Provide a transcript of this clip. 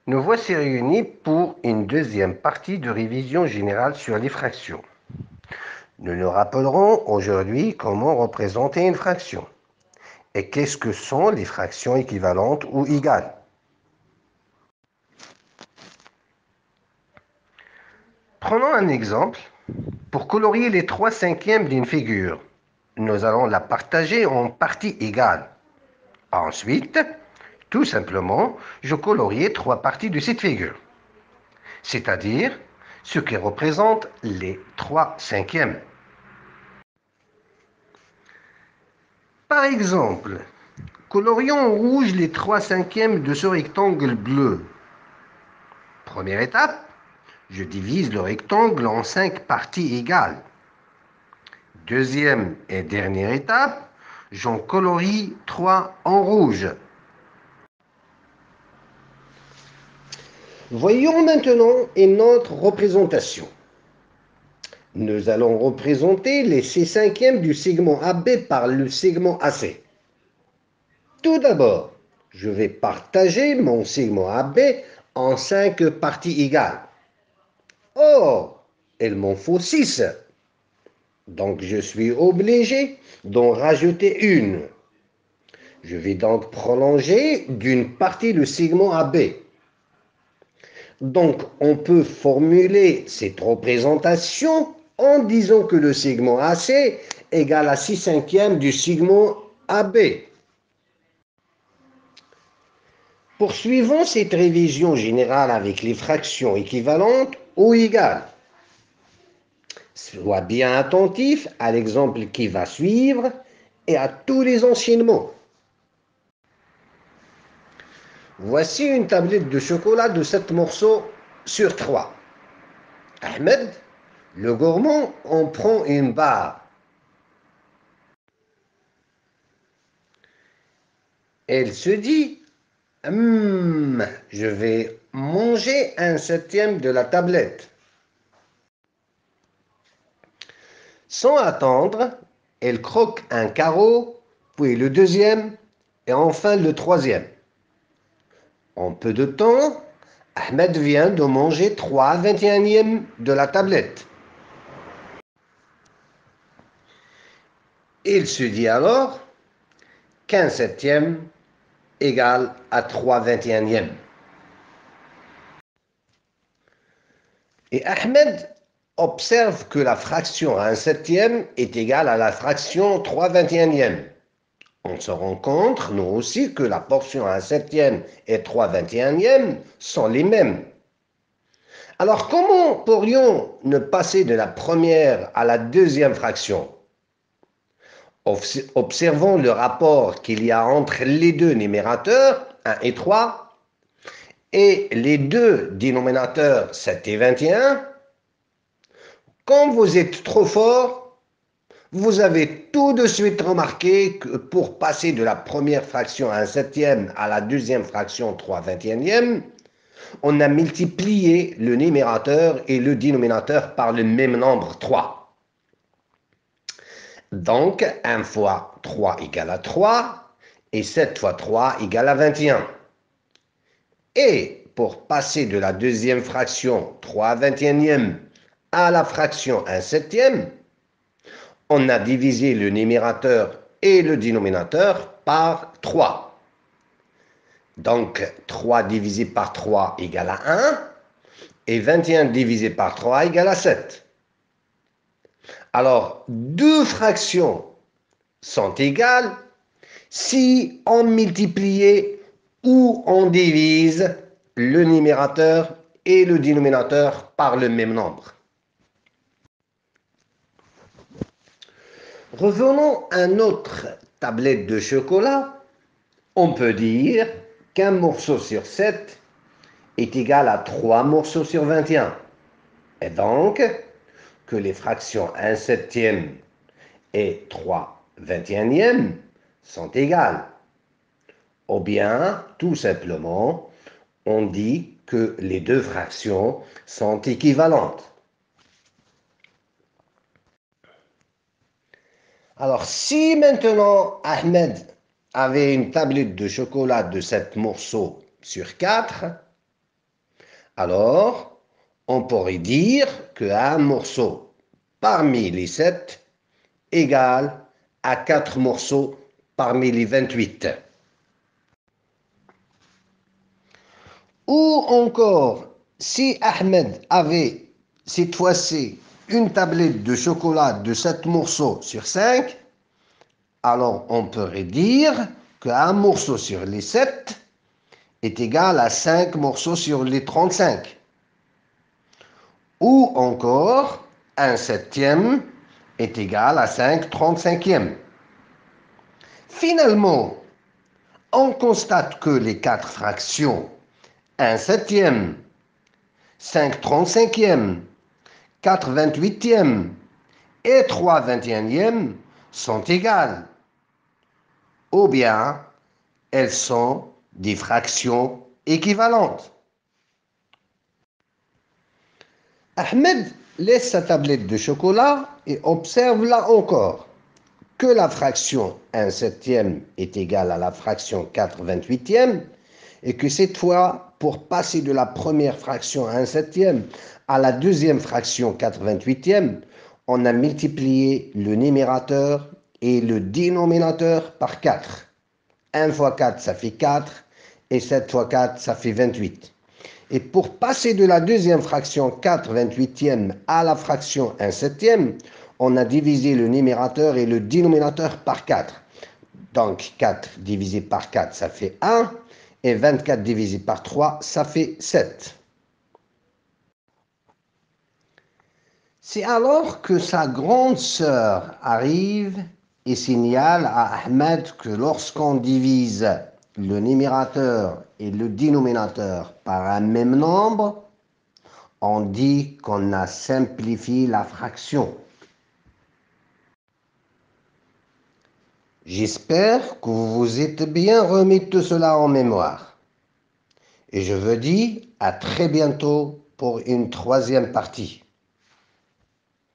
Nous voici réunis pour une deuxième partie de révision générale sur les fractions. Nous nous rappellerons aujourd'hui comment représenter une fraction et qu'est-ce que sont les fractions équivalentes ou égales. Prenons un exemple. Pour colorier les 3/5 d'une figure, nous allons la partager en parties égales. Ensuite, tout simplement, je colorie 3 parties de cette figure, c'est-à-dire ce qui représente les 3/5. Par exemple, colorions en rouge les 3/5 de ce rectangle bleu. Première étape, je divise le rectangle en 5 parties égales. Deuxième et dernière étape, j'en colorie 3 en rouge. Voyons maintenant une autre représentation. Nous allons représenter les 6/5 du segment AB par le segment AC. Tout d'abord, je vais partager mon segment AB en 5 parties égales. Or, il m'en faut 6. Donc, je suis obligé d'en rajouter une. Je vais donc prolonger d'une partie le segment AB. Donc, on peut formuler cette représentation en disant que le segment AC égale à 6/5 du segment AB. Poursuivons cette révision générale avec les fractions équivalentes ou égales. Sois bien attentif à l'exemple qui va suivre et à tous les enchaînements. Voici une tablette de chocolat de 7 morceaux sur 3. Ahmed, le gourmand, en prend une barre. Elle se dit, je vais manger un 7e de la tablette. Sans attendre, elle croque un carreau, puis le 2e et enfin le 3e. En peu de temps, Ahmed vient de manger 3/21 de la tablette. Il se dit alors qu'un 7e égale à 3/21. Et Ahmed observe que la fraction à un 7e est égale à la fraction 3/21. On se rend compte, nous aussi, que la portion à un 7e et 3/21 sont les mêmes. Alors, comment pourrions nous passer de la première à la deuxième fraction? Observons le rapport qu'il y a entre les deux numérateurs, 1 et 3, et les deux dénominateurs, 7 et 21. Quand vous êtes trop fort, vous avez tout de suite remarqué que pour passer de la première fraction à un 7e à la deuxième fraction 3/21, on a multiplié le numérateur et le dénominateur par le même nombre, 3. Donc, 1 fois 3 égale à 3, et 7 fois 3 égale à 21. Et pour passer de la deuxième fraction 3/21 à la fraction 1/7, on a divisé le numérateur et le dénominateur par 3. Donc, 3 divisé par 3 égale à 1, et 21 divisé par 3 égale à 7. Alors, deux fractions sont égales si on multiplie ou on divise le numérateur et le dénominateur par le même nombre. Revenons à notre tablette de chocolat. On peut dire qu'un morceau sur 7 est égal à 3 morceaux sur 21. Et donc, que les fractions 1/7 et 3/21 sont égales. Ou bien, tout simplement, on dit que les deux fractions sont équivalentes. Alors, si maintenant Ahmed avait une tablette de chocolat de 7 morceaux sur 4, Alors, on pourrait dire qu'un morceau parmi les 7 égale à 4 morceaux parmi les 28. Ou encore, si Ahmed avait cette fois-ci une tablette de chocolat de 7 morceaux sur 5, alors on pourrait dire qu'un morceau sur les 7 est égal à 5 morceaux sur les 35. Ou encore, un septième est égal à 5 trente-cinquièmes. Finalement, on constate que les 4 fractions, un septième, 5 trente-cinquièmes, 4 vingt-huitièmes et 3 vingt-et-unièmes sont égales. Ou bien, elles sont des fractions équivalentes. Ahmed laisse sa tablette de chocolat et observe là encore que la fraction 1 septième est égale à la fraction 4 vingt-huitièmes et que cette fois, pour passer de la première fraction 1 septième à la deuxième fraction 4 vingt-huitièmes, on a multiplié le numérateur et le dénominateur par 4. 1 fois 4, ça fait 4 et 7 fois 4, ça fait 28. Et pour passer de la deuxième fraction 4 vingt-huitièmes à la fraction 1 septième, on a divisé le numérateur et le dénominateur par 4. Donc 4 divisé par 4, ça fait 1. Et 24 divisé par 3, ça fait 7. C'est alors que sa grande sœur arrive et signale à Ahmed que lorsqu'on divise le numérateur et le dénominateur par un même nombre, on dit qu'on a simplifié la fraction. J'espère que vous vous êtes bien remis tout cela en mémoire. Et je vous dis à très bientôt pour une troisième partie.